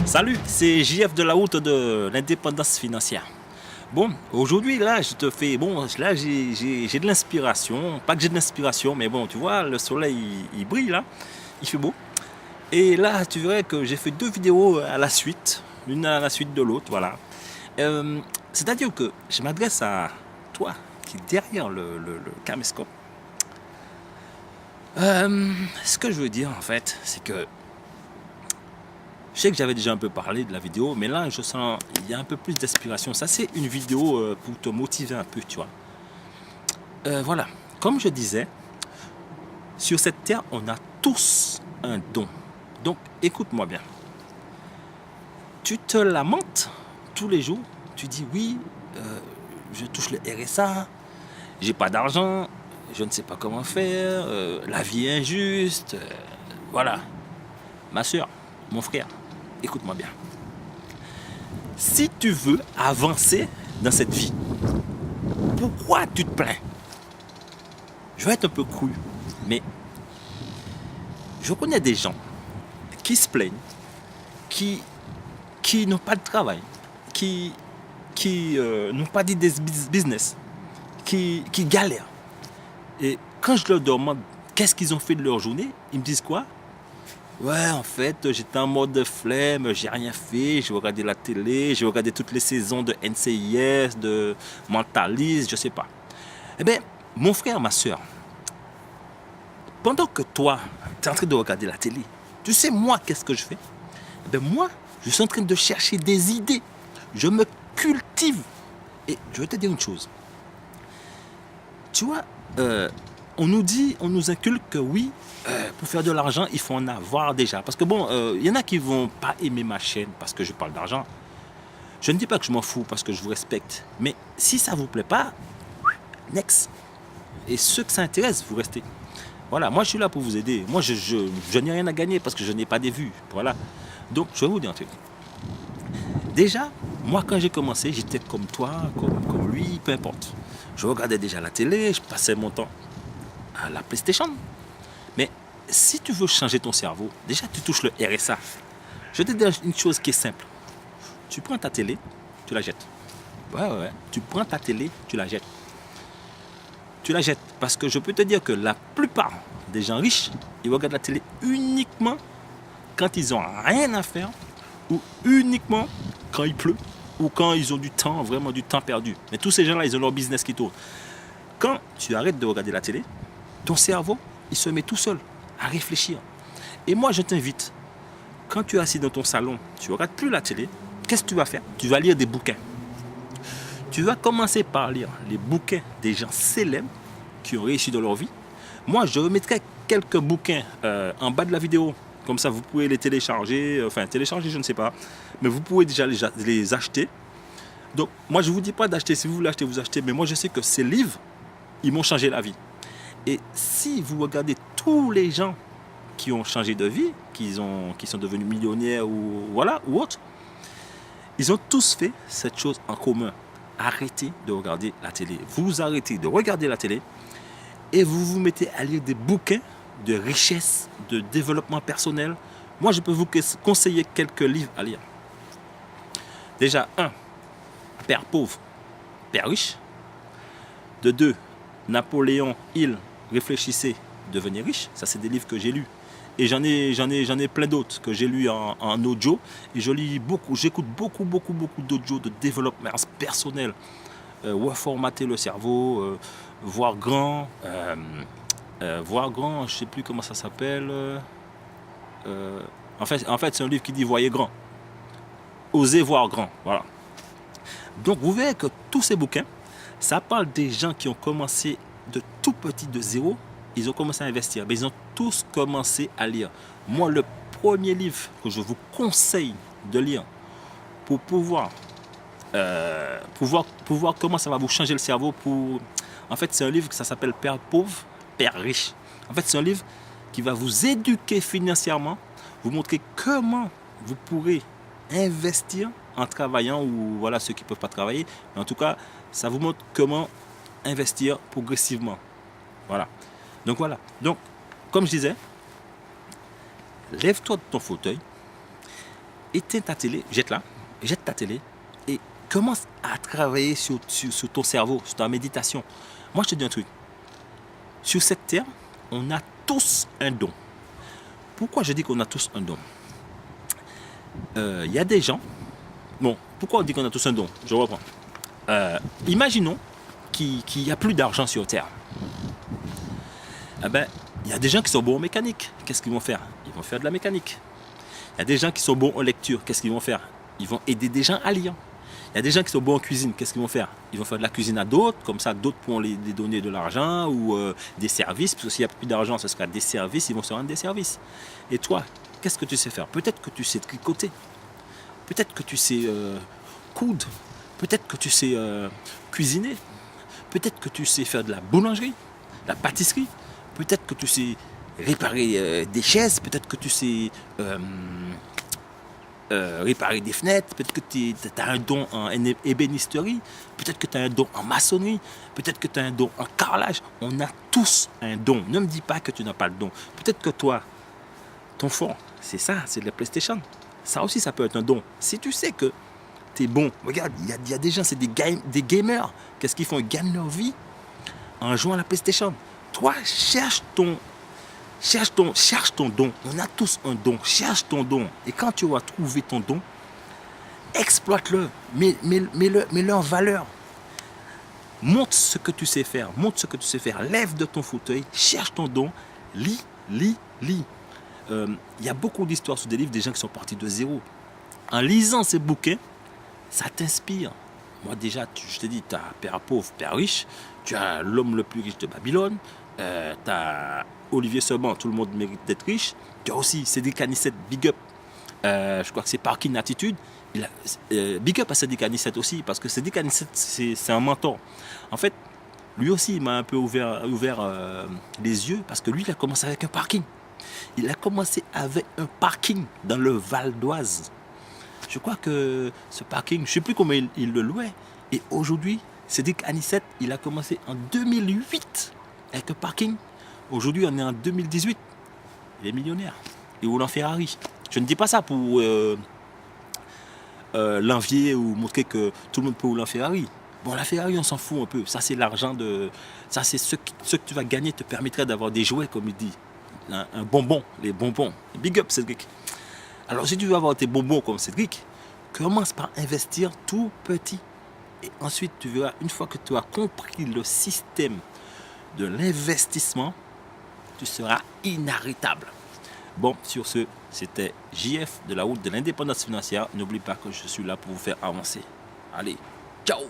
Salut, c'est JF de la route de l'indépendance financière. Bon, aujourd'hui, là, je te fais... Bon, là, j'ai de l'inspiration. Pas que j'ai de l'inspiration, mais bon, tu vois, le soleil, il brille, là. Il fait beau. Et là, tu verrais que j'ai fait 2 vidéos à la suite. L'une à la suite de l'autre, voilà. C'est-à-dire que je m'adresse à toi, qui est derrière le caméscope. Ce que je veux dire, en fait, c'est que je sais que j'avais déjà un peu parlé de la vidéo, mais là, je sens il y a un peu plus d'inspiration. Ça, c'est une vidéo pour te motiver un peu, tu vois. Voilà. Comme je disais, sur cette terre, on a tous un don. Donc, écoute-moi bien. Tu te lamentes tous les jours. Tu dis, oui, je touche le RSA, j'ai pas d'argent, je ne sais pas comment faire, la vie est injuste. Voilà. Ma soeur, mon frère, écoute-moi bien. Si tu veux avancer dans cette vie, pourquoi tu te plains? Je vais être un peu cru, mais je connais des gens qui se plaignent, qui n'ont pas de travail, qui n'ont pas d'idée business, qui galèrent. Et quand je leur demande qu'est-ce qu'ils ont fait de leur journée, ils me disent quoi? Ouais, en fait, j'étais en mode flemme, j'ai rien fait, j'ai regardé la télé, j'ai regardé toutes les saisons de NCIS, de Mentalist, je sais pas. Eh bien, mon frère, ma soeur, pendant que toi, tu es en train de regarder la télé, tu sais, moi, qu'est-ce que je fais? Eh bien, moi, je suis en train de chercher des idées. Je me cultive. Et je vais te dire une chose. Tu vois, on nous inculque que oui, pour faire de l'argent, il faut en avoir déjà. Parce que bon, il y en a qui vont pas aimer ma chaîne parce que je parle d'argent. Je ne dis pas que je m'en fous parce que je vous respecte. Mais si ça vous plaît pas, next. Et ceux que ça intéresse, vous restez. Voilà, moi je suis là pour vous aider. Moi je n'ai rien à gagner parce que je n'ai pas des vues. Voilà. Donc je vais vous dire un truc. Déjà, moi quand j'ai commencé, j'étais comme toi, comme lui, peu importe. Je regardais déjà la télé, je passais mon temps à la PlayStation. Mais si tu veux changer ton cerveau, déjà tu touches le RSA. Je te dis une chose qui est simple. Tu prends ta télé, tu la jettes. Ouais. Tu prends ta télé, tu la jettes. Tu la jettes. Parce que je peux te dire que la plupart des gens riches, ils regardent la télé uniquement quand ils n'ont rien à faire ou uniquement quand il pleut ou quand ils ont du temps, vraiment du temps perdu. Mais tous ces gens-là, ils ont leur business qui tourne. Quand tu arrêtes de regarder la télé, ton cerveau, il se met tout seul à réfléchir. Et moi, je t'invite, quand tu es assis dans ton salon, tu ne regardes plus la télé, qu'est-ce que tu vas faire? Tu vas lire des bouquins. Tu vas commencer par lire les bouquins des gens célèbres qui ont réussi dans leur vie. Moi, je remettrai quelques bouquins en bas de la vidéo. Comme ça, vous pouvez les télécharger. Enfin, télécharger, je ne sais pas. Mais vous pouvez déjà les acheter. Donc, moi, je ne vous dis pas d'acheter. Si vous voulez acheter, vous achetez. Mais moi, je sais que ces livres, ils m'ont changé la vie. Et si vous regardez tous les gens qui ont changé de vie, qui sont devenus millionnaires ou autres, ils ont tous fait cette chose en commun. Arrêtez de regarder la télé. Vous arrêtez de regarder la télé et vous vous mettez à lire des bouquins de richesse, de développement personnel. Moi, je peux vous conseiller quelques livres à lire. Déjà, 1, Père pauvre, Père riche. De 2, Napoléon Hill, Réfléchissez, devenez riche. Ça, c'est des livres que j'ai lus. Et j'en ai plein d'autres que j'ai lus en audio. Et j'écoute beaucoup d'audio de développement personnel. Reformater le cerveau, voir grand, je ne sais plus comment ça s'appelle. En fait, c'est un livre qui dit voyez grand. Osez voir grand. Voilà. Donc vous verrez que tous ces bouquins, ça parle des gens qui ont commencé de tout petit, de zéro. Ils ont commencé à investir, mais ils ont tous commencé à lire. Moi, le premier livre que je vous conseille de lire pour pouvoir comment ça va vous changer le cerveau. En fait, c'est un livre que ça s'appelle Père pauvre, Père riche. En fait, c'est un livre qui va vous éduquer financièrement, vous montrer comment vous pourrez investir en travaillant ou voilà ceux qui ne peuvent pas travailler. Mais en tout cas, ça vous montre comment investir progressivement. Voilà. Donc, comme je disais, lève-toi de ton fauteuil éteins ta télé, jette-la, jette ta télé et commence à travailler sur ton cerveau, sur ta méditation. Moi, je te dis un truc. Sur cette terre, on a tous un don. Pourquoi je dis qu'on a tous un don? Il y a des gens... Bon, pourquoi on dit qu'on a tous un don? Je reprends. Imaginons qu'il n'y a plus d'argent sur terre. Eh ben, il y a des gens qui sont bons en mécanique. Qu'est-ce qu'ils vont faire? Ils vont faire de la mécanique. Il y a des gens qui sont bons en lecture. Qu'est-ce qu'ils vont faire? Ils vont aider des gens à lire. Il y a des gens qui sont bons en cuisine. Qu'est-ce qu'ils vont faire? Ils vont faire de la cuisine à d'autres. Comme ça, d'autres pourront les donner de l'argent ou des services. Parce que s'il n'y a plus d'argent, ce sera des services. Ils vont se rendre des services. Et toi, qu'est-ce que tu sais faire? Peut-être que tu sais tricoter. Peut-être que tu sais coudre. Peut-être que tu sais cuisiner. Peut-être que tu sais faire de la boulangerie, de la pâtisserie. Peut-être que tu sais réparer des chaises. Peut-être que tu sais réparer des fenêtres. Peut-être que tu as un don en ébénisterie. Peut-être que tu as un don en maçonnerie. Peut-être que tu as un don en carrelage. On a tous un don. Ne me dis pas que tu n'as pas le don. Peut-être que toi, ton fond, c'est ça, c'est de la PlayStation. Ça aussi, ça peut être un don. Si tu sais que tu es bon, regarde, il y a des gens, c'est des gamers. Qu'est-ce qu'ils font? Ils gagnent leur vie en jouant à la PlayStation. Toi, cherche ton don. On a tous un don. Cherche ton don. Et quand tu vas trouver ton don, exploite-le. Mets-le en valeur. Montre ce que tu sais faire. Lève de ton fauteuil. Cherche ton don. Lis. Il y a beaucoup d'histoires sur des livres des gens qui sont partis de zéro. En lisant ces bouquins, ça t'inspire. Moi déjà, je te dis, tu as Père pauvre, Père riche. Tu as L'homme le plus riche de Babylone. Tu as Olivier Seban, Tout le monde mérite d'être riche. Tu as aussi Cédric Anissette, Big Up. Je crois que c'est Parking Attitude. Big Up à Cédric Anissette aussi, parce que Cédric Anissette, c'est un mentor. En fait, lui aussi, il m'a un peu ouvert les yeux, parce que lui, il a commencé avec un parking. Il a commencé avec un parking dans le Val d'Oise. Je crois que ce parking, je ne sais plus comment il le louait. Et aujourd'hui, Cédric Anissette, il a commencé en 2008 avec un parking. Aujourd'hui, on est en 2018. Il est millionnaire. Il roule en Ferrari. Je ne dis pas ça pour l'envier ou montrer que tout le monde peut rouler en Ferrari. Bon, la Ferrari, on s'en fout un peu. Ça, c'est l'argent de... Ça, c'est ce que tu vas gagner te permettrait d'avoir des jouets, comme il dit. Un bonbon, les bonbons. Big up, Cédric. Alors, si tu veux avoir tes bonbons comme Cédric, commence par investir tout petit. Et ensuite, tu verras, une fois que tu as compris le système de l'investissement, tu seras inarrêtable. Bon, sur ce, c'était JF de la route de l'indépendance financière. N'oublie pas que je suis là pour vous faire avancer. Allez, ciao!